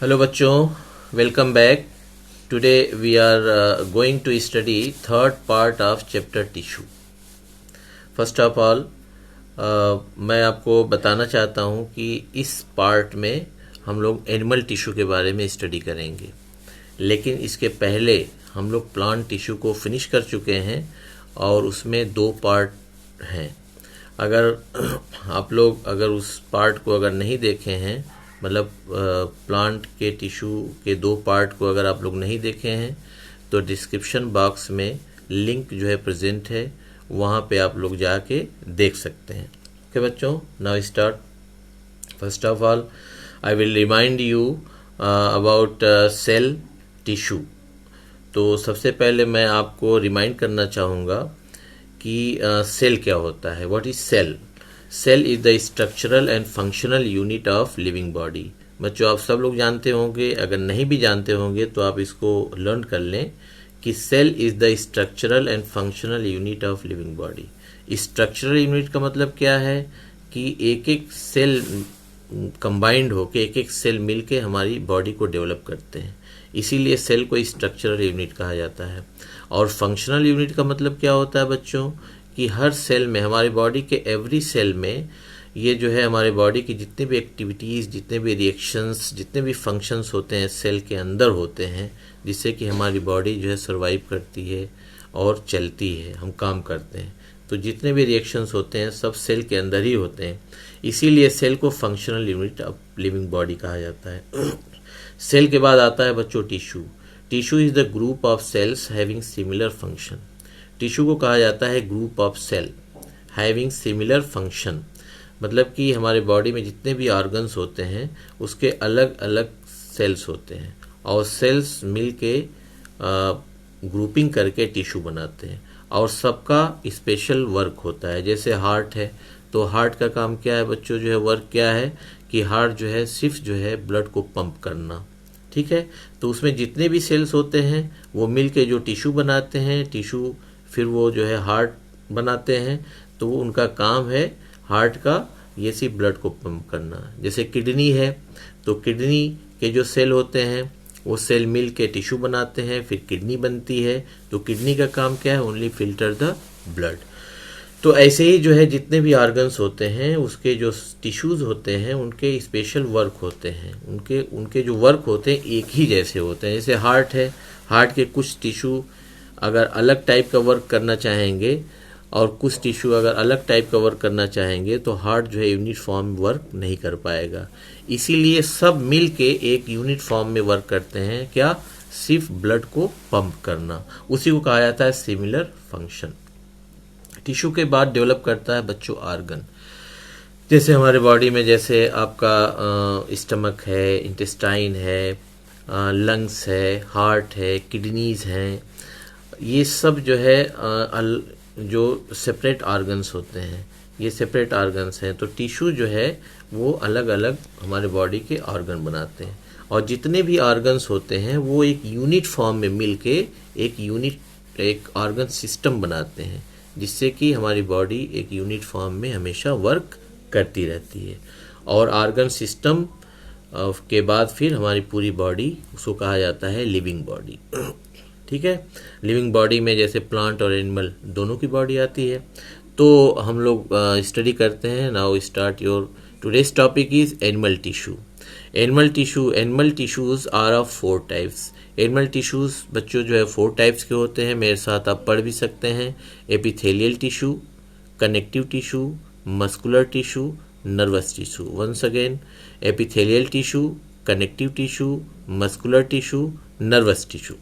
Hello बच्चों, welcome back. Today we are going to study third part of chapter tissue. First of all मैं आपको बताना चाहता हूँ कि इस पार्ट में हम लोग एनिमल टिश्यू के बारे में स्टडी करेंगे, लेकिन इसके पहले हम लोग प्लांट टिश्यू को फिनिश कर चुके हैं और उसमें 2 पार्ट हैं। अगर आप लोग उस पार्ट को अगर नहीं देखे हैं, मतलब प्लांट के टिश्यू के 2 पार्ट को अगर आप लोग नहीं देखे हैं, तो डिस्क्रिप्शन बॉक्स में लिंक जो है प्रेजेंट है, वहाँ पे आप लोग जाके देख सकते हैं। ओके बच्चों, now start. First of all I will remind you about cell tissue. तो सबसे पहले मैं आपको रिमाइंड करना चाहूँगा कि सेल क्या होता है। What is cell? Cell is the structural and functional unit of living body. बच्चों, आप सब लोग जानते होंगे, अगर नहीं भी जानते होंगे तो आप इसको लर्न कर लें कि cell is the structural and functional unit of living body. Structural unit का मतलब क्या है कि एक एक सेल कंबाइंड होकर, एक एक सेल मिलके हमारी बॉडी को डेवलप करते हैं, इसीलिए सेल को स्ट्रक्चरल यूनिट कहा जाता है। और फंक्शनल यूनिट का मतलब क्या होता है बच्चों कि हर सेल में, हमारी बॉडी के एवरी सेल में, ये जो है हमारे बॉडी की जितने भी एक्टिविटीज़, जितने भी रिएक्शंस, जितने भी फंक्शंस होते हैं सेल के अंदर होते हैं, जिससे कि हमारी बॉडी जो है सर्वाइव करती है और चलती है, हम काम करते हैं। तो जितने भी रिएक्शंस होते हैं सब सेल के अंदर ही होते हैं, इसीलिए सेल को functional unit of living body कहा जाता है। सेल के बाद आता है बच्चों tissue. Tissue is the group of cells having similar function. Tissue को कहा जाता है group of cell having similar function, मतलब कि हमारे बॉडी में जितने भी ऑर्गन्स होते हैं उसके अलग अलग सेल्स होते हैं, और सेल्स मिल के ग्रुपिंग करके टिश्यू बनाते हैं, और सबका स्पेशल वर्क होता है। जैसे हार्ट है, तो हार्ट का काम क्या है बच्चों, जो है वर्क क्या है कि हार्ट जो है सिर्फ जो है ब्लड को पंप करना, ठीक है। तो उसमें जितने भी सेल्स होते हैं वो मिल के जो टिश्यू बनाते हैं, टिश्यू फिर वो जो है हार्ट बनाते हैं, तो वो उनका काम है हार्ट का ये सिर्फ ब्लड को पंप करना। जैसे किडनी है, तो किडनी के जो सेल होते हैं वो सेल मिल के टिश्यू बनाते हैं, फिर किडनी बनती है, तो किडनी का काम क्या है, ओनली फिल्टर द ब्लड। तो ऐसे ही जो है जितने भी ऑर्गन्स होते हैं उसके जो टिश्यूज होते हैं उनके स्पेशल वर्क होते हैं, उनके जो वर्क होते हैं एक ही जैसे होते हैं। जैसे हार्ट है, हार्ट के कुछ टिश्यू अगर अलग टाइप का वर्क करना चाहेंगे और कुछ टिश्यू अगर अलग टाइप का वर्क करना चाहेंगे, तो हार्ट जो है यूनिफॉर्म वर्क नहीं कर पाएगा। इसीलिए सब मिल के एक यूनिट फॉर्म में वर्क करते हैं, क्या, सिर्फ ब्लड को पंप करना, उसी को कहा जाता है सिमिलर फंक्शन। टिश्यू के बाद डेवलप करता है बच्चों ऑर्गन। जैसे हमारे बॉडी में जैसे आपका स्टमक है, इंटेस्टाइन है, लंग्स है, हार्ट है, किडनीज हैं, ये सब जो है जो सेपरेट ऑर्गन्स होते हैं, ये सेपरेट ऑर्गन्स हैं। तो टिश्यू जो है वो अलग अलग हमारे बॉडी के ऑर्गन बनाते हैं, और जितने भी ऑर्गन्स होते हैं वो एक यूनिट फॉर्म में मिलके एक ऑर्गन सिस्टम बनाते हैं, जिससे कि हमारी बॉडी एक यूनिट फॉर्म में हमेशा वर्क करती रहती है। और ऑर्गन सिस्टम के बाद फिर हमारी पूरी बॉडी, उसको कहा जाता है लिविंग बॉडी, ठीक है। लिविंग बॉडी में जैसे प्लांट और एनिमल दोनों की बॉडी आती है। तो हम लोग स्टडी करते हैं। Now start your today's topic is animal tissue. Animal tissues are of 4 types. Animal tissues बच्चों जो है 4 टाइप्स के होते हैं, मेरे साथ आप पढ़ भी सकते हैं। Epithelial tissue, connective tissue, muscular tissue, nervous tissue. Once again, epithelial tissue, connective tissue, muscular tissue, nervous tissue.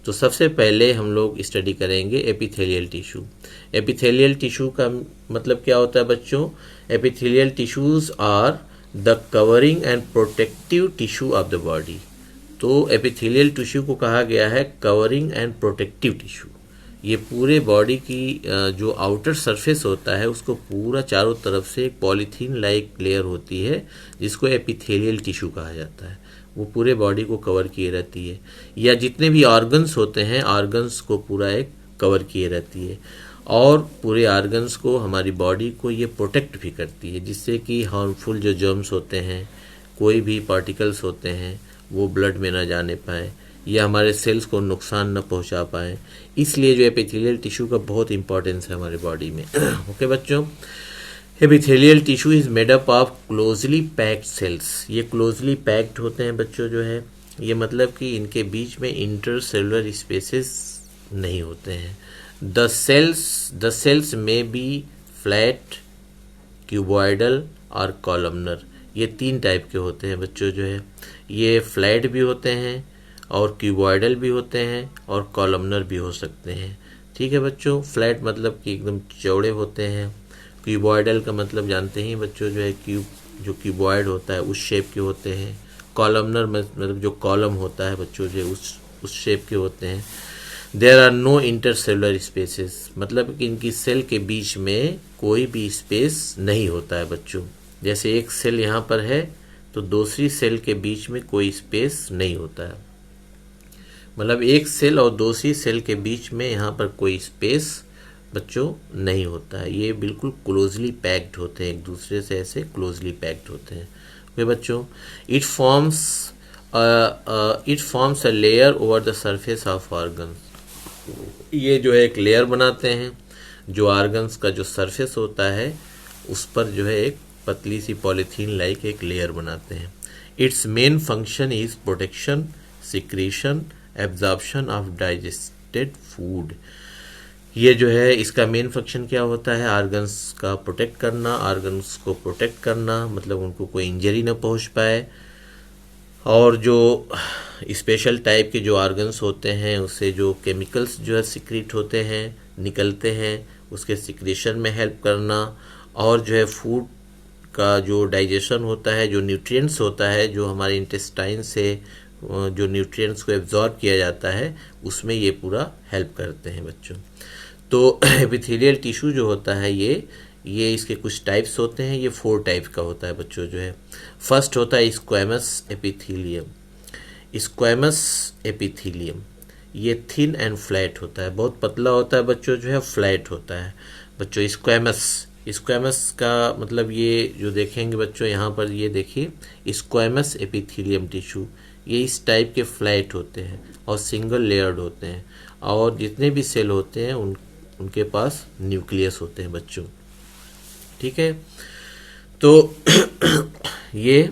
तो सबसे पहले हम लोग स्टडी करेंगे एपिथेलियल टिश्यू। एपिथेलियल टिश्यू का मतलब क्या होता है बच्चों? Epithelial tissues are the covering and protective tissue of the body. तो एपिथेलियल टिश्यू को कहा गया है कवरिंग एंड प्रोटेक्टिव टिश्यू। ये पूरे बॉडी की जो आउटर सरफेस होता है उसको पूरा चारों तरफ से एक पॉलीथीन लाइक लेयर होती है, जिसको एपिथेलियल टिश्यू कहा जाता है। वो पूरे बॉडी को कवर किए रहती है, या जितने भी ऑर्गन्स होते हैं ऑर्गन्स को पूरा एक कवर किए रहती है, और पूरे ऑर्गन्स को, हमारी बॉडी को ये प्रोटेक्ट भी करती है, जिससे कि हार्मफुल जो जर्म्स होते हैं, कोई भी पार्टिकल्स होते हैं, वो ब्लड में ना जाने पाए या हमारे सेल्स को नुकसान न पहुंचा पाए। इसलिए जो एपिथेलियल टिश्यू का बहुत इंपॉर्टेंस है हमारे बॉडी में। ओके बच्चों, epithelial tissue is made up of closely packed cells. ये क्लोजली पैक्ड होते हैं बच्चों जो है, ये मतलब कि इनके बीच में इंटरसेलुलर स्पेसेस नहीं होते हैं। द सेल्स में बी फ्लैट, क्यूबॉइडल और कॉलमनर। ये 3 टाइप के होते हैं बच्चों जो है। ये फ्लैट भी होते हैं और क्यूबॉइडल भी होते हैं और कॉलमनर भी हो सकते हैं। ठीक है बच्चों, फ्लैट मतलब कि एकदम चौड़े होते हैं। क्यूबॉइडल का मतलब जानते ही बच्चों जो है, क्यूब जो क्यूबॉइड होता है उस शेप के होते हैं। कॉलमनर मतलब जो कॉलम होता है बच्चों जो उस शेप के होते हैं। There are no intercellular spaces, मतलब कि इनकी सेल के बीच में कोई भी स्पेस नहीं होता है बच्चों। जैसे एक सेल यहाँ पर है तो दूसरी सेल के बीच में कोई स्पेस नहीं होता है, मतलब एक सेल और दूसरी सेल के बीच में यहाँ पर कोई स्पेस बच्चों नहीं होता है। ये बिल्कुल क्लोजली पैक्ड होते हैं, एक दूसरे से ऐसे क्लोजली पैक्ड होते हैं। वे बच्चों, it forms a layer over the surface of organ. ये जो है एक लेयर बनाते हैं जो ऑर्गन्स का जो सरफेस होता है उस पर जो है एक पतली सी पॉलीथीन लाइक एक लेयर बनाते हैं। It's main function is protection, secretion, absorption of digested food. ये जो है इसका मेन फंक्शन क्या होता है, ऑर्गन्स का प्रोटेक्ट करना, ऑर्गन्स को प्रोटेक्ट करना, मतलब उनको कोई इंजरी ना पहुंच पाए। और जो स्पेशल टाइप के जो ऑर्गन्स होते हैं उससे जो केमिकल्स जो है सिक्रीट होते हैं, निकलते हैं, उसके सिक्रेशन में हेल्प करना। और जो है फूड का जो डाइजेशन होता है, जो न्यूट्रिएंट्स होता है जो हमारे इंटेस्टाइन से जो न्यूट्रिएंट्स को एब्जॉर्ब किया जाता है उसमें ये पूरा हेल्प करते हैं बच्चों। तो एपिथेलियल टिश्यू जो होता है ये इसके कुछ टाइप्स होते हैं। ये 4 टाइप का होता है बच्चों जो है। फर्स्ट होता है स्क्वैमस एपिथेलियम। स्क्वैमस एपिथेलियम ये थिन एंड फ्लैट होता है, बहुत पतला होता है बच्चों जो है, फ्लैट होता है बच्चों। स्क्वैमस का मतलब ये जो देखेंगे बच्चों यहाँ पर, ये देखिए स्क्वैमस एपिथेलियम टिश्यू, ये इस टाइप के फ्लैट होते हैं और सिंगल लेयर्ड होते हैं। और जितने भी सेल होते हैं उनके पास न्यूक्लियस होते हैं बच्चों। ठीक है, तो ये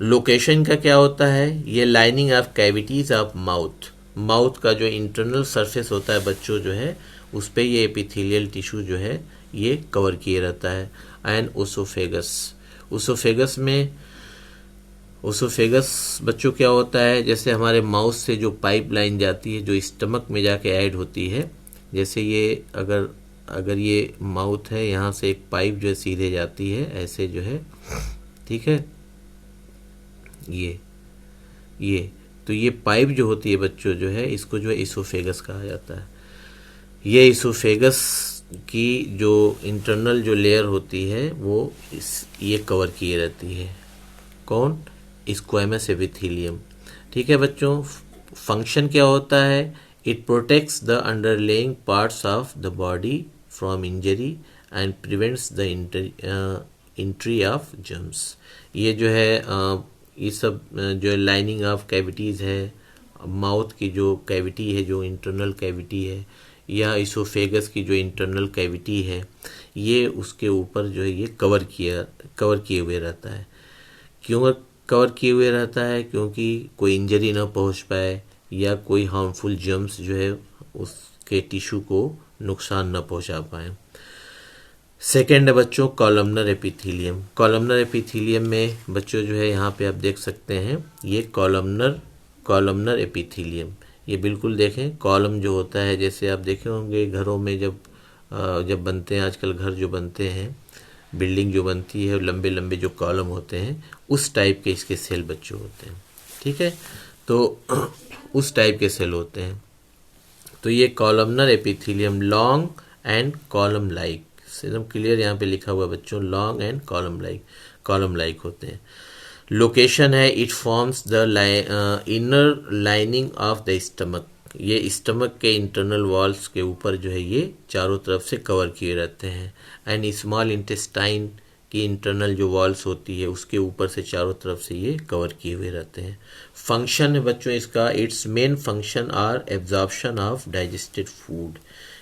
लोकेशन का क्या होता है, ये lining of cavities of mouth का जो इंटरनल सरफेस होता है बच्चों जो है उस पे ये एपिथेलियल टिश्यू जो है ये कवर किए रहता है। एंड ओसोफेगस बच्चों क्या होता है, जैसे हमारे माउथ से जो पाइपलाइन जाती है जो स्टमक में जाके ऐड होती है, जैसे ये अगर ये माउथ है, यहाँ से एक पाइप जो है सीधे जाती है ऐसे जो है, ठीक है, ये तो ये पाइप जो होती है बच्चों जो है इसको जो है इसोफेगस कहा जाता है। ये इसोफेगस की जो इंटरनल जो लेयर होती है वो ये कवर किए रहती है। कौन, स्क्वैमस एपिथेलियम। ठीक है बच्चों, फंक्शन क्या होता है, it protects the underlying parts of the body from injury and prevents the entry of germs. ये जो है ये सब जो लाइनिंग ऑफ कैविटीज़ है, माउथ की जो कैविटी है, जो इंटरनल कैविटी है, या इसोफेगस की जो इंटरनल कैविटी है, ये उसके ऊपर जो है ये कवर किए हुए रहता है। क्यों कवर किए हुए रहता है, क्योंकि कोई इंजरी ना पहुंच पाए या कोई हार्मफुल जर्म्स जो है उसके टिश्यू को नुकसान ना पहुंचा पाए। सेकेंड है बच्चों कॉलमनर एपिथेलियम। कॉलमनर एपिथेलियम में बच्चों जो है यहाँ पे आप देख सकते हैं ये कॉलमनर एपिथेलियम, ये बिल्कुल देखें कॉलम जो होता है, जैसे आप देखे होंगे घरों में जब बनते हैं, आजकल घर जो बनते हैं, बिल्डिंग जो बनती है, लंबे लंबे जो कॉलम होते हैं उस टाइप के इसके सेल बच्चों होते हैं। ठीक है, तो उस टाइप के सेल होते हैं। तो ये columnar epithelium long and column like, एकदम क्लियर यहाँ पे लिखा हुआ बच्चों, लॉन्ग एंड कॉलम लाइक होते हैं। लोकेशन है, it forms the inner lining of the stomach. ये स्टमक के इंटरनल वॉल्स के ऊपर जो है ये चारों तरफ से कवर किए रहते हैं। एंड स्मॉल इंटेस्टाइन की इंटरनल जो वॉल्स होती है उसके ऊपर से चारों तरफ से ये कवर किए हुए रहते हैं। फंक्शन है बच्चों इसका, it's main function are absorption of digested food.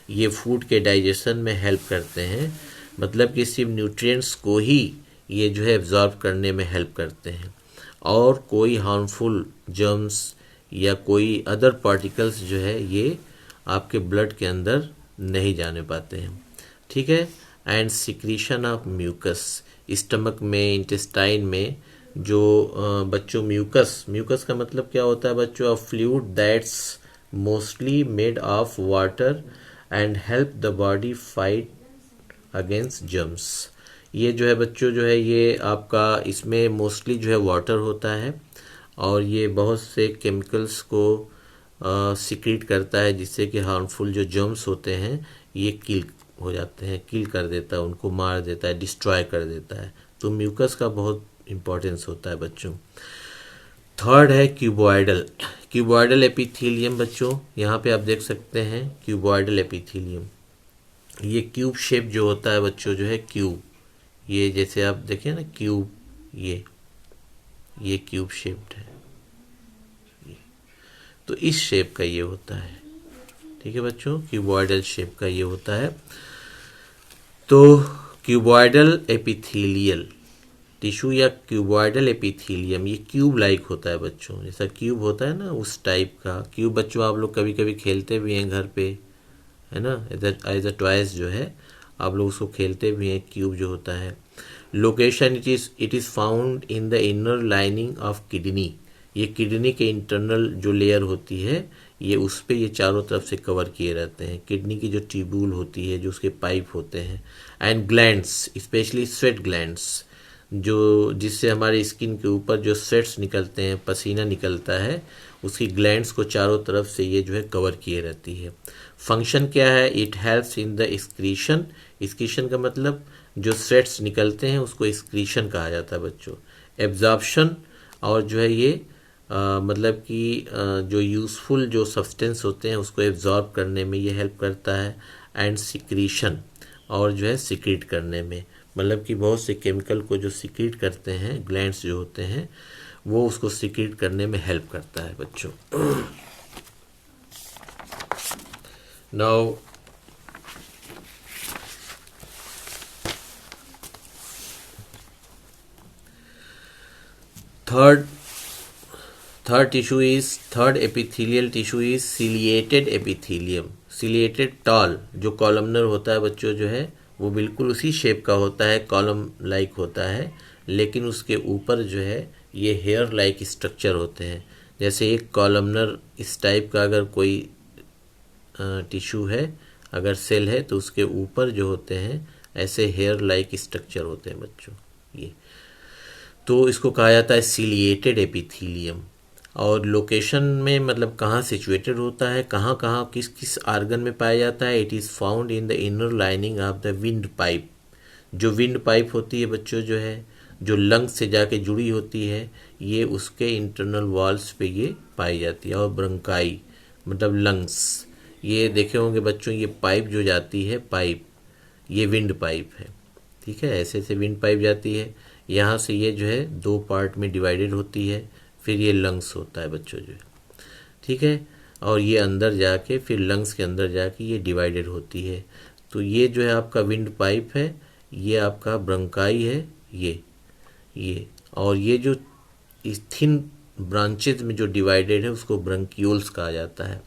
ये फूड के डाइजेशन में हेल्प करते हैं, मतलब कि सिर्फ न्यूट्रिएंट्स को ही ये जो है एब्जॉर्ब करने में हेल्प करते हैं, और कोई हार्मफुल जर्म्स या कोई अदर पार्टिकल्स जो है ये आपके ब्लड के अंदर नहीं जाने पाते हैं। ठीक है। And secretion of mucus, stomach में, इंटेस्टाइन में जो बच्चों म्यूकस का मतलब क्या होता है बच्चों? Of fluid that's mostly made of water and help the body fight against germs. ये जो है बच्चों जो है ये आपका इसमें मोस्टली जो है वाटर होता है, और ये बहुत से केमिकल्स को सिक्रीट करता है, जिससे कि हार्मफुल जो जर्म्स होते हैं ये किल हो जाते हैं, किल कर देता है, उनको मार देता है, डिस्ट्रॉय कर देता है। तो म्यूकस का बहुत इंपॉर्टेंस होता है बच्चों। थर्ड है क्यूबॉइडल। क्यूबॉइडल एपिथेलियम बच्चों, यहाँ पे आप देख सकते हैं क्यूबॉइडल एपिथेलियम। ये क्यूब शेप जो होता है बच्चों जो है क्यूब, ये जैसे आप देखिए ना क्यूब, ये क्यूब शेप्ड है, तो इस शेप का ये होता है। ठीक है बच्चों, क्यूबॉइडल शेप का ये होता है। तो क्यूबॉइडल एपिथेलियल टिश्यू या क्यूबॉइडल एपिथेलियम ये क्यूब लाइक होता है बच्चों, जैसा क्यूब होता है ना उस टाइप का क्यूब। बच्चों आप लोग कभी कभी खेलते भी हैं घर पे, है ना, एज अ टॉयज जो है आप लोग उसको खेलते भी हैं, क्यूब जो होता है। Location it is found in the inner lining of kidney. ये किडनी के इंटरनल जो लेयर होती है ये उस पे ये चारों तरफ से कवर किए रहते हैं। किडनी की जो ट्यूब्यूल होती है, जो उसके पाइप होते हैं, and glands, specially sweat glands, जो जिससे हमारे स्किन के ऊपर जो स्वेट्स निकलते हैं, पसीना निकलता है, उसकी ग्लैंड्स को चारों तरफ से ये जो है कवर किए रहती है। फंक्शन क्या है? It helps in the excretion. Excretion का मतलब जो स्वेट्स निकलते हैं उसको एक्सक्रीशन कहा जाता है बच्चों। एब्जॉर्प्शन, और जो है ये मतलब कि जो यूज़फुल जो सब्सटेंस होते हैं उसको एब्जॉर्ब करने में ये हेल्प करता है। एंड सिक्रीशन, और जो है सिक्रीट करने में, मतलब कि बहुत से केमिकल को जो सिक्रीट करते हैं ग्लैंड्स जो होते हैं वो उसको सिक्रीट करने में हेल्प करता है बच्चों। Now third epithelial tissue is ciliated epithelium. Ciliated tall जो कॉलमनर होता है बच्चों जो है वो बिल्कुल उसी शेप का होता है, कॉलम लाइक होता है, लेकिन उसके ऊपर जो है ये हेयर लाइक स्ट्रक्चर होते हैं। जैसे एक कॉलमनर इस टाइप का अगर कोई टिश्यू है, अगर सेल है, तो उसके ऊपर जो होते हैं ऐसे हेयर लाइक स्ट्रक्चर होते हैं बच्चों ये, तो इसको कहा जाता है सिलिएटेड एपिथेलियम। और लोकेशन में मतलब कहाँ सिचुएटेड होता है, कहाँ कहाँ किस किस आर्गन में पाया जाता है? It is found in the inner lining of the wind pipe. जो विंड पाइप होती है बच्चों जो है, जो लंग्स से जाके जुड़ी होती है, ये उसके इंटरनल वॉल्स पे ये पाई जाती है। और ब्रंकाई मतलब लंग्स, ये देखे होंगे बच्चों, ये पाइप जो जाती है, पाइप, ये विंड पाइप है। ठीक है, ऐसे ऐसे विंड पाइप जाती है, यहाँ से ये जो है दो पार्ट में डिवाइडेड होती है, फिर ये लंग्स होता है बच्चों जो है। ठीक है, और ये अंदर जाके फिर लंग्स के अंदर जाके ये डिवाइडेड होती है। तो ये जो है आपका विंड पाइप है, ये आपका ब्रंकाई है, ये और ये जो इस थिन ब्रांचेज में जो डिवाइडेड है उसको ब्रंक्यूल्स कहा जाता है।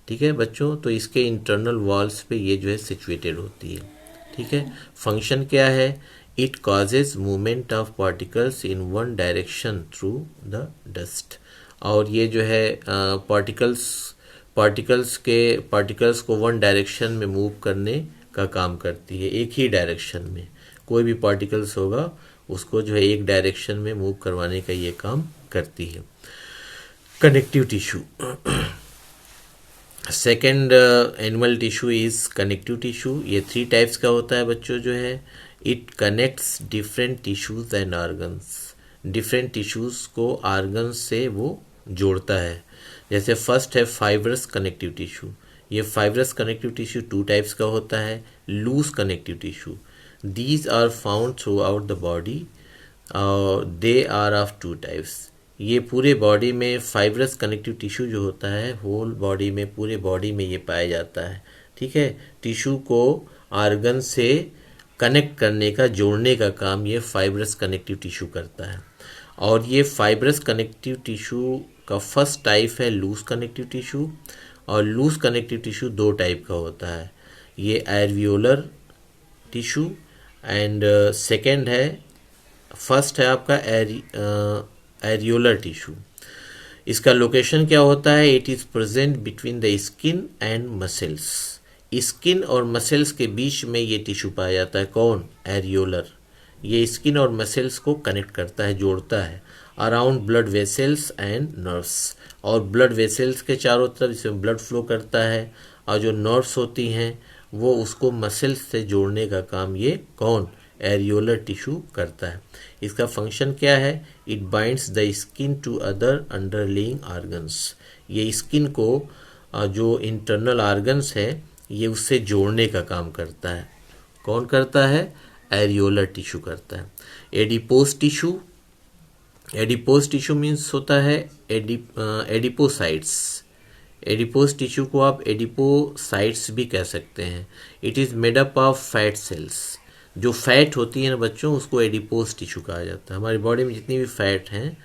ठीक है बच्चों, तो इसके इंटरनल वॉल्स पे ये जो है सिचुएटेड होती है। ठीक है, फंक्शन क्या है? It causes movement of particles in one direction through the dust. और ये जो है पार्टिकल्स को वन डायरेक्शन में मूव करने का काम करती है। एक ही डायरेक्शन में कोई भी पार्टिकल्स होगा उसको जो है एक डायरेक्शन में मूव करवाने का ये काम करती है। Connective tissue. Second animal tissue is connective tissue. ये 3 टाइप्स का होता है बच्चों जो है। It connects different tissues and organs. Different tissues को ऑर्गन्स से वो जोड़ता है। जैसे फर्स्ट है फाइब्रस कनेक्टिव टिश्यू। ये फाइब्रस कनेक्टिव टिश्यू 2 टाइप्स का होता है। Loose connective tissue, These are found throughout the body. They are of two types. ये पूरे बॉडी में फाइब्रस कनेक्टिव टिश्यू जो होता है होल बॉडी में, पूरे बॉडी में ये पाया जाता है। ठीक है, टिश्यू को आर्गन से कनेक्ट करने का, जोड़ने का काम ये फाइब्रस कनेक्टिव टिश्यू करता है। और ये फाइब्रस कनेक्टिव टिश्यू का फर्स्ट टाइप है लूज कनेक्टिव टिश्यू। और लूज कनेक्टिव टिश्यू दो टाइप का होता है, ये एल्वियोलर टिश्यू एंड सेकेंड है, फर्स्ट है आपका एरियोलर टिश्यू। इसका लोकेशन क्या होता है, it is present between the skin and muscles. Skin और मसल्स के बीच में ये टिश्यू पाया जाता है। कौन? एरियोलर। ये स्किन और मसल्स को कनेक्ट करता है, जोड़ता है around blood vessels and nerves. और ब्लड वेसल्स के चारों तरफ इसमें ब्लड फ्लो करता है, और जो नर्व्स होती हैं वो उसको मसल्स से जोड़ने का काम ये कौन? एरियोलर टिश्यू करता है। इसका फंक्शन क्या है? It binds the skin to other underlying organs. ये स्किन को जो इंटरनल ऑर्गन्स है ये उससे जोड़ने का काम करता है। कौन करता है? एरियोलर टिश्यू करता है। Adipose tissue, adipose tissue means होता है एडिपोसाइट्स। एडिपोज टिश्यू को आप एडिपोसाइट्स भी कह सकते हैं। It is made up of fat cells. जो फैट होती है ना बच्चों, उसको एडिपोज टिश्यू कहा जाता है। हमारी बॉडी में जितनी भी फैट हैं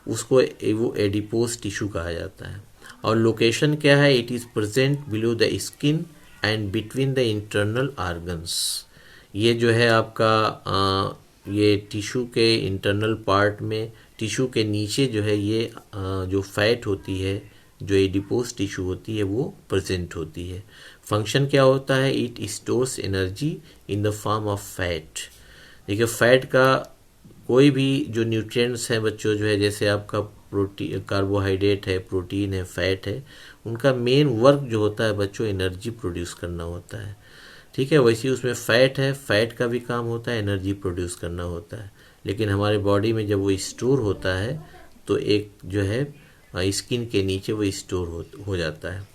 उसको वो एडिपोज टिश्यू कहा जाता है। और लोकेशन क्या है? It is present below the skin and between the internal organs. ये जो है आपका ये टिश्यू के इंटरनल पार्ट में, टिश्यू के नीचे जो है ये जो फैट होती है, जो एडिपोज टिश्यू होती है वो प्रेजेंट होती है। फंक्शन क्या होता है? It stores energy in the form of fat. देखिए फैट का कोई भी जो न्यूट्रिएंट्स हैं बच्चों, जो है जैसे आपका प्रोटीन, कार्बोहाइड्रेट है, प्रोटीन है, फैट है, उनका मेन वर्क जो होता है बच्चों एनर्जी प्रोड्यूस करना होता है। ठीक है, वैसे ही उसमें फैट है, फैट का भी काम होता है एनर्जी प्रोड्यूस करना होता है। लेकिन हमारे बॉडी में जब वो स्टोर होता है तो एक जो है स्किन के नीचे वो स्टोर हो जाता है।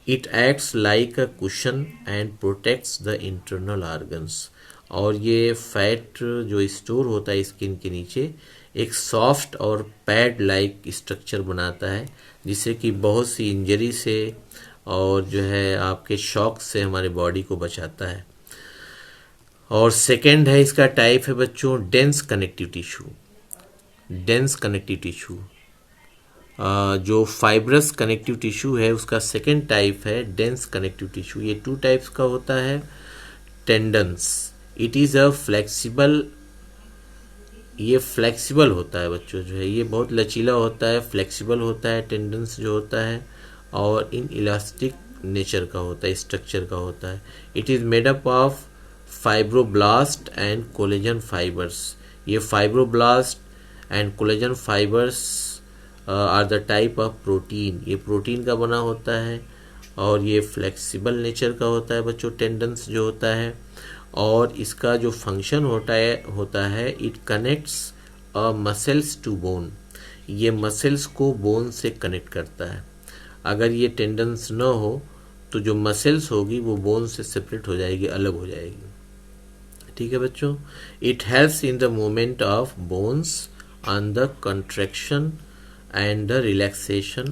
It acts like a cushion and protects the internal organs. और ये फैट जो स्टोर होता है स्किन के नीचे एक सॉफ्ट और पैड लाइक स्ट्रक्चर बनाता है, जिससे कि बहुत सी इंजरी से और जो है आपके शॉक से हमारे बॉडी को बचाता है। और सेकेंड है इसका टाइप है बच्चों dense connective tissue. Dense connective tissue जो फाइब्रस कनेक्टिव टिश्यू है उसका सेकेंड टाइप है डेंस कनेक्टिव टिश्यू। ये टू टाइप्स का होता है। Tendons, it is a flexible, ये फ्लेक्सिबल होता है बच्चों, जो है ये बहुत लचीला होता है, फ्लेक्सिबल होता है टेंडन्स जो होता है, और इन इलास्टिक नेचर का होता है, स्ट्रक्चर का होता है। It is made up of fibroblast and collagen fibres. ये fibroblast and collagen fibres are the type of protein. ये प्रोटीन का बना होता है और ये फ्लेक्सिबल नेचर का होता है बच्चों, टेंडन्स जो होता है। और इसका जो फंक्शन होता है it connects a muscles to bone. ये मसल्स को बोन से कनेक्ट करता है। अगर ये टेंडन्स न हो तो जो मसल्स होगी वो बोन से सेपरेट हो जाएगी, अलग हो जाएगी। ठीक है बच्चों, it helps in the movement of bones on the contraction and the relaxation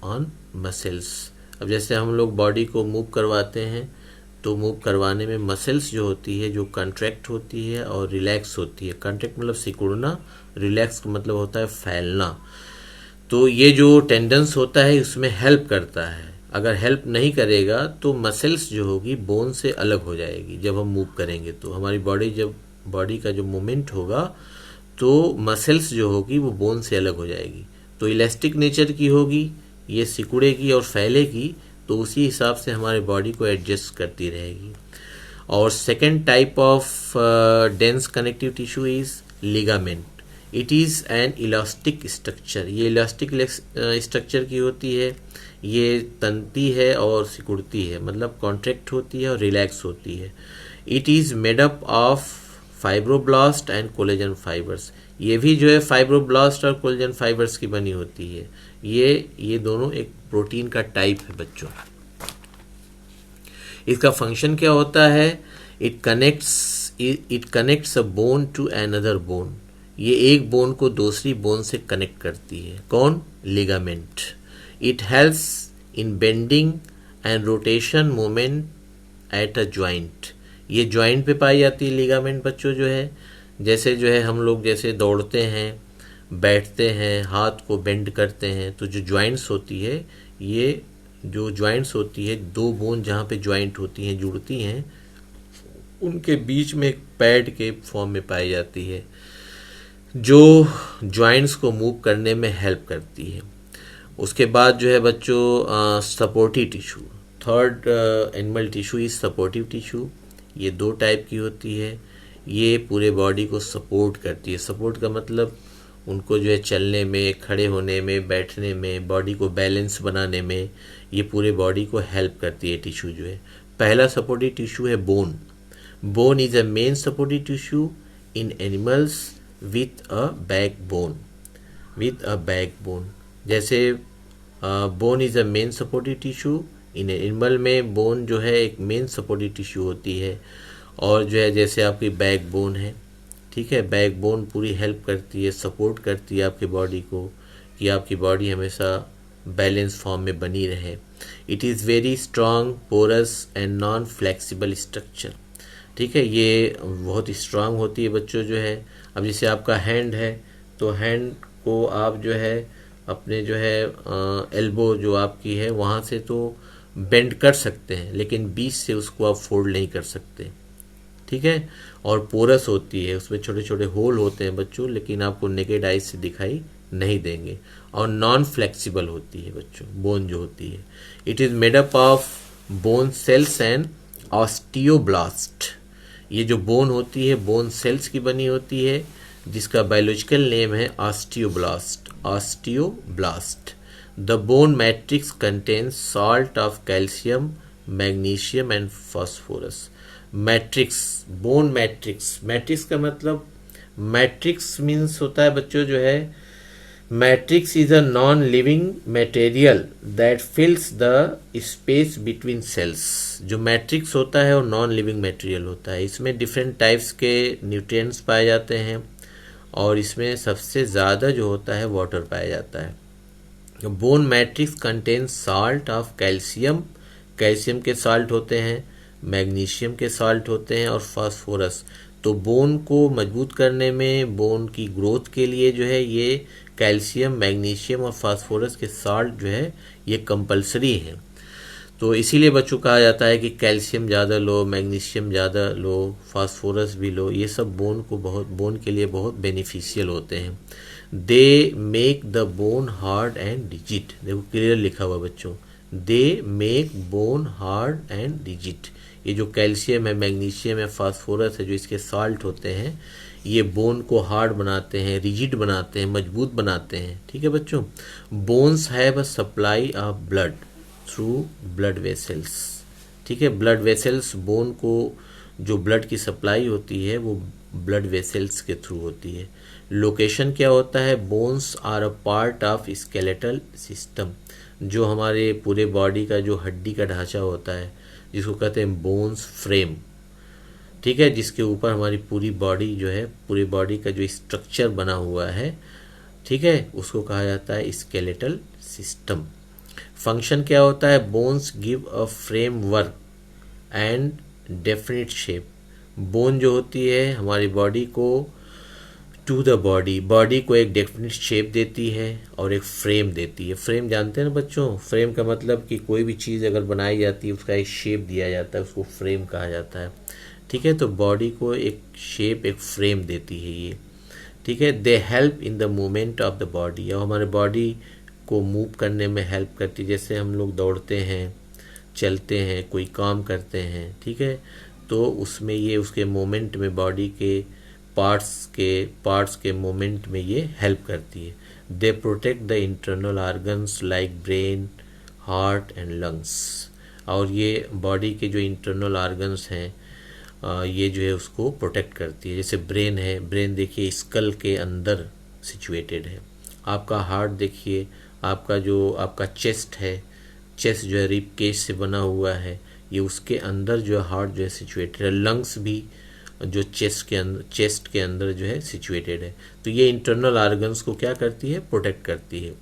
on muscles. अब जैसे हम लोग बॉडी को मूव करवाते हैं तो मूव करवाने में मसल्स जो होती है जो कंट्रैक्ट होती है और रिलैक्स होती है। कंट्रैक्ट मतलब सिकुड़ना, रिलैक्स का मतलब होता है फैलना। तो ये जो टेंडेंस होता है उसमें हेल्प करता है। अगर हेल्प नहीं करेगा तो मसल्स जो होगी बोन से अलग हो जाएगी। जब हम मूव करेंगे तो हमारी बॉडी का जो मूवमेंट होगा तो मसल्स जो होगी वो बोन से अलग हो जाएगी। तो इलास्टिक नेचर की होगी, ये सिकुड़ेगी और फैलेगी, तो उसी हिसाब से हमारे बॉडी को एडजस्ट करती रहेगी। और second type of dense connective tissue is ligament. It is an elastic structure. ये इलास्टिक स्ट्रक्चर की होती है, ये तनती है और सिकुड़ती है, मतलब कॉन्ट्रैक्ट होती है और रिलैक्स होती है। It is made up of fibroblast and collagen fibres. ये भी जो है फाइब्रोब्लास्ट और कोलेजन फाइबर्स की बनी होती है। ये दोनों एक प्रोटीन का टाइप है बच्चों। इसका फंक्शन क्या होता है? It connects it connects a bone to another bone. ये एक बोन को दूसरी बोन से कनेक्ट करती है। कौन? Ligament. It helps in bending and rotation movement at a joint. ये जॉइंट पे पाई जाती है लिगामेंट बच्चों जो है। जैसे जो है हम लोग जैसे दौड़ते हैं, बैठते हैं, हाथ को बेंड करते हैं, तो जो जॉइंट्स होती है, ये जो जॉइंट्स होती है, दो बोन जहाँ पे जॉइंट होती हैं, जुड़ती हैं, उनके बीच में एक पैड के फॉर्म में पाई जाती है जो जॉइंट्स को मूव करने में हेल्प करती है। उसके बाद जो है बच्चों supportive tissue. Third animal tissue is supportive tissue. ये दो टाइप की होती है। ये पूरे बॉडी को सपोर्ट करती है। सपोर्ट का मतलब उनको जो है चलने में, खड़े होने में, बैठने में, बॉडी को बैलेंस बनाने में ये पूरे बॉडी को हेल्प करती है टिश्यू जो है। पहला सपोर्टिव टिश्यू है bone. Bone is a main supportive tissue in animals with a backbone. With a backbone. जैसे bone is a main supportive tissue in animal में बोन जो है एक मेन सपोर्टिव टिश्यू होती है। और जो है जैसे आपकी बैकबोन है, ठीक है, बैकबोन पूरी हेल्प करती है, सपोर्ट करती है आपकी बॉडी को कि आपकी बॉडी हमेशा बैलेंस फॉर्म में बनी रहे। It is very strong, porous and non flexible structure. ठीक है, ये बहुत स्ट्रांग होती है बच्चों जो है। अब जैसे आपका हैंड है तो हैंड को आप जो है अपने जो है एल्बो जो आपकी है वहाँ से तो बेंड कर सकते हैं, लेकिन बीच से उसको आप फोल्ड नहीं कर सकते। ठीक है, और पोरस होती है, उसमें छोटे छोटे होल होते हैं बच्चों, लेकिन आपको नेकेड आइज से दिखाई नहीं देंगे। और नॉन फ्लेक्सिबल होती है बच्चों बोन जो होती है। It is made up of bone cells and osteoblast. ये जो बोन होती है बोन सेल्स की बनी होती है, जिसका बायोलॉजिकल नेम है osteoblast. Osteoblast. The bone matrix contains salt of calcium, magnesium and phosphorus. Matrix, bone matrix. Matrix का मतलब, मैट्रिक्स मीन्स होता है बच्चों जो है, matrix is a non living material that fills the space between cells. जो matrix होता है वो नॉन लिविंग मटेरियल होता है। इसमें डिफरेंट टाइप्स के न्यूट्रिएंट्स पाए जाते हैं और इसमें सबसे ज़्यादा जो होता है वाटर पाया जाता है। Bone matrix contain salt of calcium. Calcium के साल्ट होते हैं, मैग्नीशियम के साल्ट होते हैं और फास्फोरस। तो बोन को मजबूत करने में, बोन की ग्रोथ के लिए जो है ये कैल्शियम, मैग्नीशियम और फास्फोरस के साल्ट जो है ये कंपलसरी है। तो इसीलिए बच्चों कहा जाता है कि कैल्शियम ज़्यादा लो, मैग्नीशियम ज़्यादा लो, फास्फोरस भी लो। ये सब बोन के लिए बहुत बेनिफिशियल होते हैं। They make the bone hard and rigid. देखो क्लियर लिखा हुआ बच्चों, they make bone hard and rigid. ये जो कैल्शियम है, मैग्नीशियम है, फास्फोरस है, जो इसके साल्ट होते हैं, ये बोन को हार्ड बनाते हैं, रिजिड बनाते हैं, मजबूत बनाते हैं। ठीक है बच्चों। Bones have a supply of blood through blood vessels. ठीक है, ब्लड वेसल्स, बोन को जो ब्लड की सप्लाई होती है वो ब्लड वेसल्स के थ्रू होती है। लोकेशन क्या होता है? Bones are a part of skeletal system. जो हमारे पूरे बॉडी का जो हड्डी का ढांचा होता है, जिसको कहते हैं बोन्स फ्रेम, ठीक है, जिसके ऊपर हमारी पूरी बॉडी जो है, पूरी बॉडी का जो स्ट्रक्चर बना हुआ है, ठीक है, उसको कहा जाता है स्केलेटल सिस्टम। फंक्शन क्या होता है? Bones give a frame work and definite shape. Bone जो होती है हमारी बॉडी को, टू द बॉडी को एक डेफिनिट शेप देती है और एक फ्रेम देती है। फ्रेम जानते हैं ना बच्चों? फ्रेम का मतलब कि कोई भी चीज़ अगर बनाई जाती है उसका एक शेप दिया जाता है, उसको फ्रेम कहा जाता है। ठीक है, तो बॉडी को एक शेप, एक फ्रेम देती है ये। ठीक है, they help in the movement of the body, और हमारे बॉडी को मूव करने में हेल्प करती है। जैसे हम लोग दौड़ते हैं, चलते हैं, कोई काम करते हैं, ठीक है, तो उसमें ये उसके मोमेंट में, बॉडी के पार्ट्स के मोमेंट में ये हेल्प करती है। They protect the internal organs like brain, heart and lungs. और ये बॉडी के जो इंटरनल ऑर्गन्स हैं ये जो है उसको प्रोटेक्ट करती है। जैसे ब्रेन है, ब्रेन देखिए स्कल के अंदर सिचुएटेड है। आपका हार्ट देखिए, आपका चेस्ट है, चेस्ट जो है रिब केज से बना हुआ है, ये उसके अंदर जो है हार्ट जो है सिचुएटेड है। लंग्स भी जो चेस्ट के अंदर जो है सिचुएटेड है। तो ये इंटरनल ऑर्गन्स को क्या करती है, प्रोटेक्ट करती है।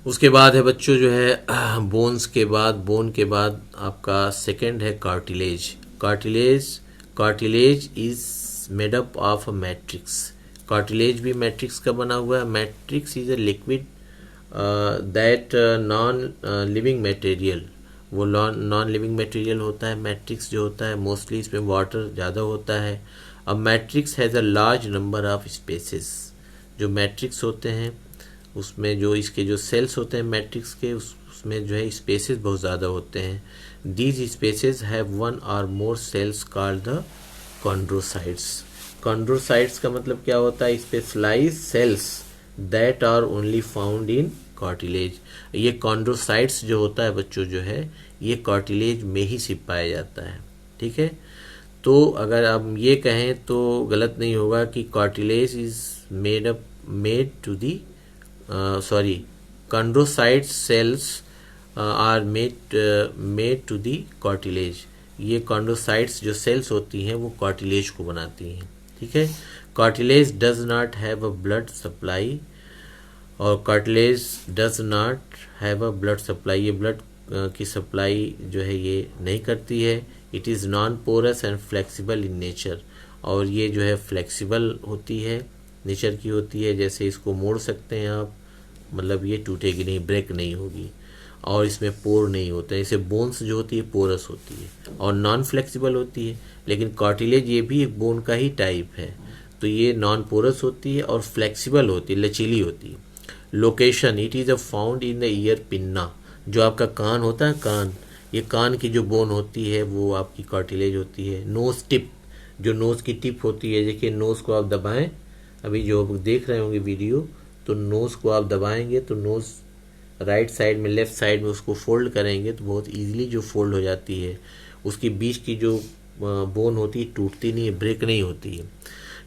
उसके बाद है बच्चों जो है बोन के बाद आपका सेकंड है cartilage. Cartilage is made up of a matrix. Cartilage भी मैट्रिक्स का बना हुआ है। Matrix is a liquid that non living material, वो नॉन लिविंग मटेरियल होता है। मैट्रिक्स जो होता है मोस्टली इसमें वाटर ज़्यादा होता है। अब matrix has a large number of spaces. जो मैट्रिक्स होते हैं उसमें जो इसके जो सेल्स होते हैं मैट्रिक्स के, उसमें जो है स्पेसेस बहुत ज़्यादा होते हैं। दीज स्पेसेस हैव वन और more cells called the chondrocytes. Chondrocytes का मतलब क्या होता है, specialised cells that are only found in cartilage. ये कॉन्ड्रोसाइट्स जो होता है बच्चों जो है ये कार्टिलेज में ही सिर्फ पाया जाता है। ठीक है, तो अगर आप ये कहें तो गलत नहीं होगा कि cartilage is made to the chondrocyte cells are made to the cartilage। ये कॉन्ड्रोसाइट्स जो सेल्स होती हैं वो कार्टिलेज को बनाती हैं। ठीक है, cartilage does not have a blood supply, और cartilage does not have a blood supply, ये ब्लड की सप्लाई जो है ये नहीं करती है। It is non porous and flexible in nature, और ये जो है फ्लेक्सिबल होती है, नेचर की होती है। जैसे इसको मोड़ सकते हैं आप, मतलब ये टूटेगी नहीं, ब्रेक नहीं होगी, और इसमें पोर नहीं होते हैं। इसे बोन्स जो होती है पोरस होती है और नॉन फ्लेक्सिबल होती है। लेकिन कार्टिलेज ये भी एक बोन का ही टाइप है, तो ये नॉन पोरस होती है और फ्लेक्सिबल होती है, लचीली होती है। Location, it is a found in the ear pinna. जो आपका कान होता है, कान, ये कान की जो बोन होती है वो आपकी कार्टिलेज होती है। नोज टिप, जो नोज़ की टिप होती है, देखिए नोज़ को आप दबाएं, अभी जो देख रहे होंगे वीडियो, तो नोज़ को आप दबाएंगे तो नोज़ राइट साइड में, लेफ़्ट साइड में उसको फोल्ड करेंगे तो बहुत इजीली जो फोल्ड हो जाती है। उसकी बीच की जो बोन होती है टूटती नहीं है, ब्रेक नहीं होती है।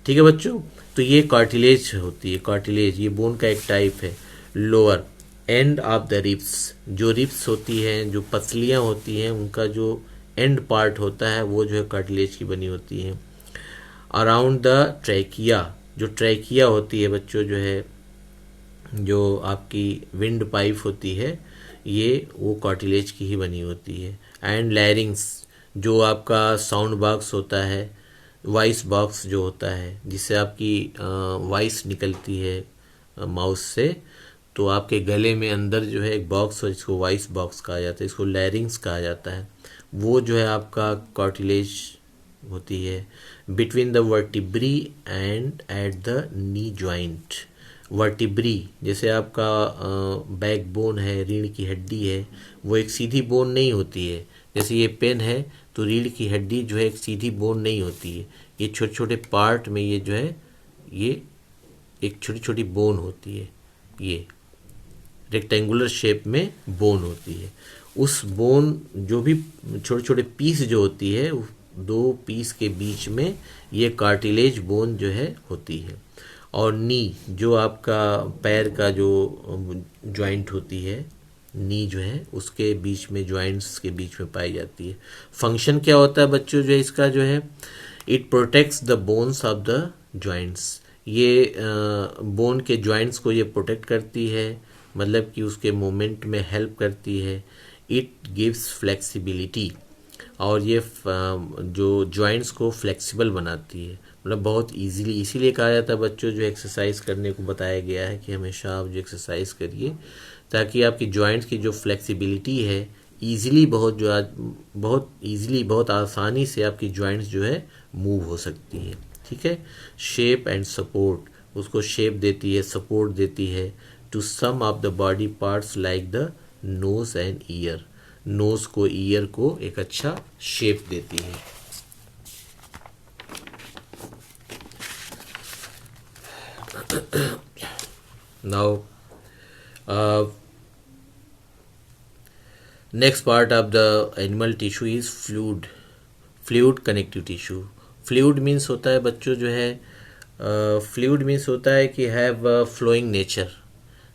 ठीक है बच्चों, तो ये कार्टिलेज होती है। कार्टिलेज ये बोन का एक टाइप है। Lower end of the ribs, जो रिब्स होती हैं, जो पसलियाँ होती हैं, उनका जो एंड पार्ट होता है वो जो है कार्टिलेज की बनी होती है। अराउंड द ट्रैकिया, जो ट्रैकिया होती है बच्चों जो है, जो आपकी विंड पाइप होती है, ये वो कार्टिलेज की ही बनी होती है। एंड लैरिंग्स, जो आपका साउंड बॉक्स होता है, वॉइस बॉक्स जो होता है, जिससे आपकी वॉइस निकलती है माउथ से, तो आपके गले में अंदर जो है एक बॉक्स है जिसको वॉइस बॉक्स कहा जाता है, इसको लैरिंग्स कहा जाता है। वो जो है आपका कार्टिलेज होती है। Between the vertebrae and at the knee joint. Vertebrae जैसे आपका बैक बोन है, रीढ़ की हड्डी है, वो एक सीधी बोन नहीं होती है। जैसे ये पेन है तो रीढ़ की हड्डी जो है एक सीधी बोन नहीं होती है, ये छोटे छोटे पार्ट में ये जो है ये एक छोटी छोटी बोन होती है, ये रेक्टेंगुलर शेप में बोन होती है। उस बोन जो भी छोटे छोटे पीस जो होती है, दो पीस के बीच में ये कार्टिलेज बोन जो है होती है। और नी, जो आपका पैर का जो जॉइंट होती है, नी जो है उसके बीच में, जॉइंट्स के बीच में पाई जाती है। फंक्शन क्या होता है बच्चों जो है इसका जो है, it protects the bones of the joints. ये बोन के जॉइंट्स को ये प्रोटेक्ट करती है, मतलब कि उसके मूवमेंट में हेल्प करती है। इट गिव्स फ्लेक्सिबिलिटी, और ये जो जॉइंट्स को फ्लेक्सिबल बनाती है, मतलब बहुत इजीली। इसीलिए कहा जाता है बच्चों जो एक्सरसाइज करने को बताया गया है कि हमेशा आप जो एक्सरसाइज करिए ताकि आपकी जॉइंट्स की जो फ्लेक्सिबिलिटी है ईजिली, बहुत ईजिली, बहुत आसानी से आपकी जॉइंट्स जो है मूव हो सकती है। ठीक है, शेप एंड सपोर्ट, उसको शेप देती है, सपोर्ट देती है to some of the body parts like the nose and ear. Nose को, ईयर को एक अच्छा शेप देती है। Now next part of the animal tissue is fluid. Fluid connective tissue. Fluid means होता है बच्चों जो है, फ्लूइड मीन्स होता है कि हैव फ्लोइंग नेचर।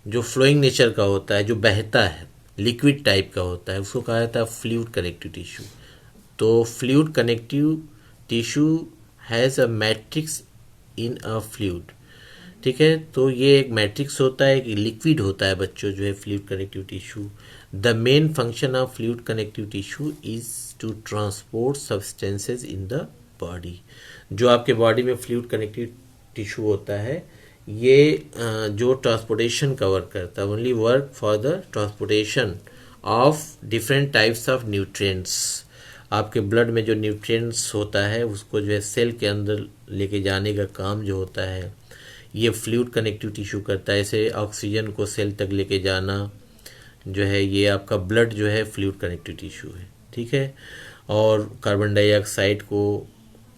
जो फ्लोइंग नेचर का होता है, जो बहता है, लिक्विड टाइप का होता है, उसको कहा जाता है फ्लूइड कनेक्टिव टिश्यू। तो fluid connective tissue has a matrix in a fluid. ठीक है, तो ये एक मैट्रिक्स होता है, एक लिक्विड होता है बच्चों जो है fluid connective tissue. The main function of fluid connective tissue is to transport substances in the body. जो आपके बॉडी में फ्लूइड कनेक्टिव टिश्यू होता है ये जो ट्रांसपोर्टेशन कवर करता है, only work for the transportation of different types of nutrients. आपके ब्लड में जो न्यूट्रिएंट्स होता है उसको जो है सेल के अंदर लेके जाने का काम जो होता है ये फ्लूइड कनेक्टिव टिश्यू करता है। ऐसे ऑक्सीजन को सेल तक लेके जाना जो है ये आपका ब्लड जो है फ्लूइड कनेक्टिव टिश्यू है। ठीक है, और कार्बन डाइऑक्साइड को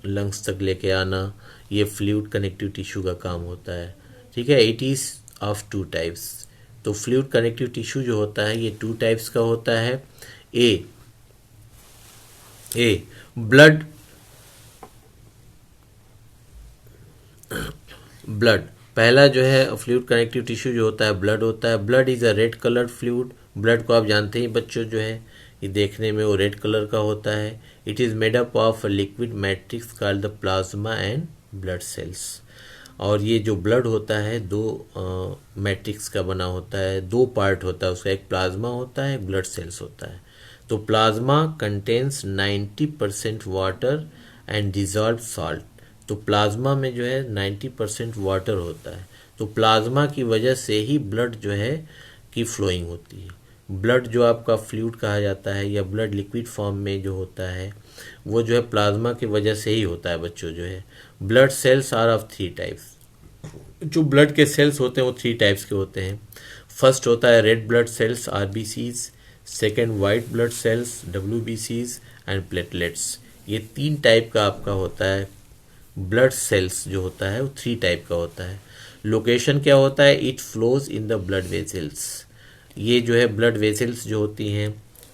लंग्स तक लेके आना ये फ्लूइड कनेक्टिव टिश्यू का काम होता है। ठीक है, it is of two types. तो फ्लूइड कनेक्टिव टिश्यू जो होता है ये टू टाइप्स का होता है। ए ब्लड पहला जो है फ्लूइड कनेक्टिव टिश्यू जो होता है ब्लड होता है। Blood is a red coloured fluid. Blood को आप जानते ही बच्चों जो है ये देखने में वो रेड कलर का होता है। It is made up of liquid matrix called the plasma and blood cells. और ये जो ब्लड होता है दो मैट्रिक्स का बना होता है, दो पार्ट होता है उसका, एक प्लाज्मा होता है एक ब्लड सेल्स होता है। तो plasma contains 90% water and dissolve salt. तो प्लाज्मा में जो है 90% वाटर होता है। तो प्लाज्मा की वजह से ही ब्लड जो है की फ्लोइंग होती है। ब्लड जो आपका फ्लूइड कहा जाता है या ब्लड लिक्विड फॉर्म में जो होता है वो जो है प्लाज्मा की वजह से ही होता है बच्चों जो है। Blood cells are of 3 types. जो ब्लड के सेल्स होते हैं वो 3 टाइप्स के होते हैं। फर्स्ट होता है red blood cells RBCs, second white blood cells WBCs and platelets. ये 3 टाइप का आपका होता है। ब्लड सेल्स जो होता है वो 3 टाइप का होता है। लोकेशन क्या होता है, it flows in the blood vessels. ये जो है ब्लड वेसल्स जो होती हैं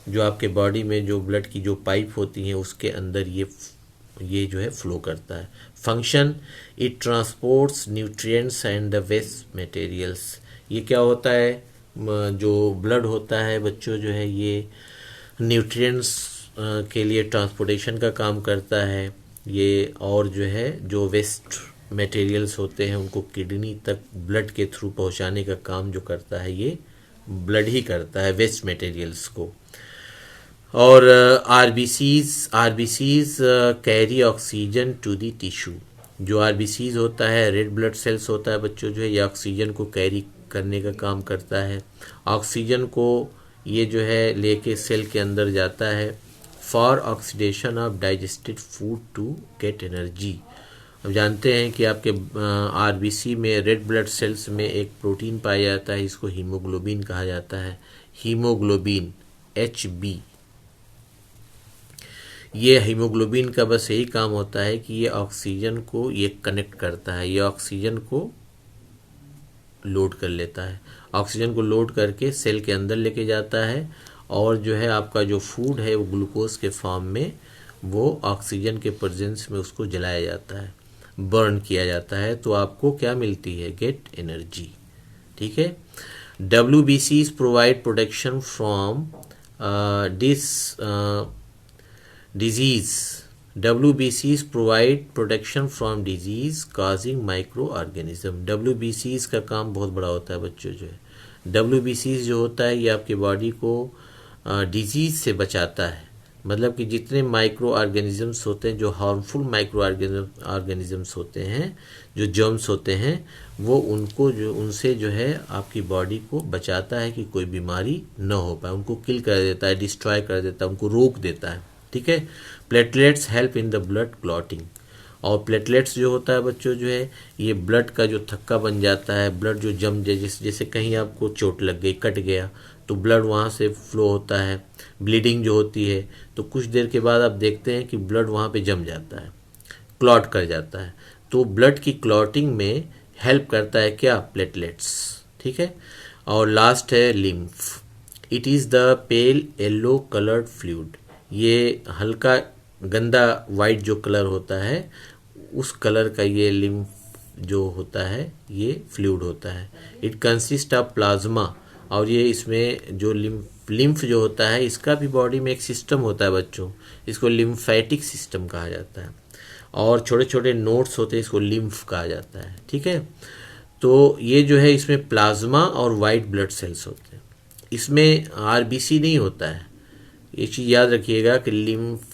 जो आपके बॉडी में जो ब्लड की जो पाइप होती हैं उसके अंदर ये जो है फ्लो करता है। Function, it transports nutrients and the waste materials. ये क्या होता है, जो ब्लड होता है बच्चों जो है ये न्यूट्रिएंट्स के लिए ट्रांसपोर्टेशन का काम करता है ये, और जो है जो वेस्ट मटेरियल्स होते हैं उनको किडनी तक ब्लड के थ्रू पहुंचाने का काम जो करता है ये ब्लड ही करता है, वेस्ट मटेरियल्स को। और RBCs carry oxygen to the tissue. जो आरबीसीज होता है रेड ब्लड सेल्स होता है बच्चों जो है ये ऑक्सीजन को कैरी करने का काम करता है। ऑक्सीजन को ये जो है लेके सेल के अंदर जाता है for oxidation of digested food to get energy. अब जानते हैं कि आपके आरबीसी में रेड ब्लड सेल्स में एक प्रोटीन पाया जाता है, इसको हीमोग्लोबिन कहा जाता है। Haemoglobin HB। ये हीमोग्लोबिन का बस यही काम होता है कि ये ऑक्सीजन को ये कनेक्ट करता है, ये ऑक्सीजन को लोड कर लेता है, ऑक्सीजन को लोड करके सेल के अंदर लेके जाता है। और जो है आपका जो फूड है वो ग्लूकोज के फॉर्म में वो ऑक्सीजन के प्रेजेंस में उसको जलाया जाता है, बर्न किया जाता है, तो आपको क्या मिलती है, गेट एनर्जी। ठीक है, WBCs provide protection from disease. WBCs provide protection from disease causing microorganism. WBCs का काम बहुत बड़ा होता है बच्चों जो है। WBCs जो होता है ये आपके बॉडी को डिजीज़ से बचाता है। मतलब कि जितने माइक्रो ऑर्गेनिजम्स होते हैं, जो हार्मफुल माइक्रो ऑर्गेनिजम्स होते हैं, जो जर्म्स होते हैं, वो उनसे जो है आपकी बॉडी को बचाता है कि कोई बीमारी न हो पाए, उनको किल कर देता है, डिस्ट्रॉय कर देता है, उनको रोक देता है। ठीक है, platelets help in the blood clotting. और प्लेटलेट्स जो होता है बच्चों जो है ये ब्लड का जो थक्का बन जाता है, ब्लड जो जम जाए, जैसे कहीं आपको चोट लग गई, कट गया, तो ब्लड वहाँ से फ्लो होता है, ब्लीडिंग जो होती है, तो कुछ देर के बाद आप देखते हैं कि ब्लड वहाँ पे जम जाता है, क्लॉट कर जाता है। तो ब्लड की क्लॉटिंग में हेल्प करता है क्या, प्लेटलेट्स। ठीक है, और लास्ट है lymph. It is the pale yellow coloured fluid. ये हल्का गंदा वाइट जो कलर होता है उस कलर का ये लिम्फ जो होता है ये फ्लूइड होता है। It consist of plasma. और ये इसमें जो लिम्फ लिम्फ जो होता है इसका भी बॉडी में एक सिस्टम होता है बच्चों, इसको लिम्फेटिक सिस्टम कहा जाता है, और छोटे छोटे नोड्स होते हैं, इसको लिम्फ कहा जाता है। ठीक है, तो ये जो है इसमें प्लाज्मा और वाइट ब्लड सेल्स होते हैं, इसमें आरबीसी नहीं होता है। ये चीज़ याद रखिएगा कि लिम्फ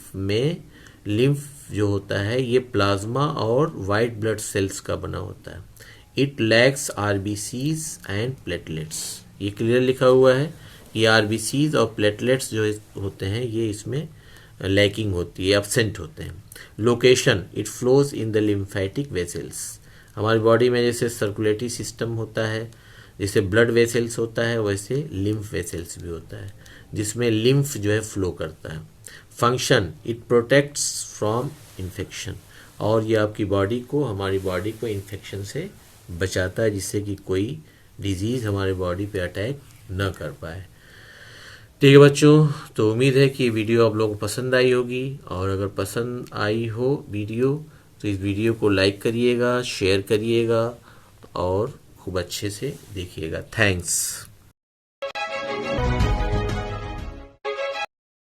जो होता है ये प्लाज्मा और वाइट ब्लड सेल्स का बना होता है। It lacks RBCs and platelets, ये क्लियर लिखा हुआ है कि आरबीसीज और प्लेटलेट्स जो होते हैं ये इसमें लैकिंग होती है, एब्सेंट होते हैं। Location, it flows in the lymphatic vessels, हमारी बॉडी में जैसे सर्कुलेटरी सिस्टम होता है, जैसे ब्लड वेसल्स होता है, वैसे लिम्फ वेसल्स भी होता है जिसमें लिम्फ जो है फ्लो करता है। Function, it protects from infection, और ये आपकी बॉडी को, हमारी बॉडी को इन्फेक्शन से बचाता है जिससे कि कोई डिजीज़ हमारे बॉडी पे अटैक न कर पाए। ठीक है बच्चों, तो उम्मीद है कि वीडियो आप लोगों को पसंद आई होगी, और अगर पसंद आई हो वीडियो तो इस वीडियो को लाइक करिएगा, शेयर करिएगा और खूब अच्छे से देखिएगा। थैंक्स।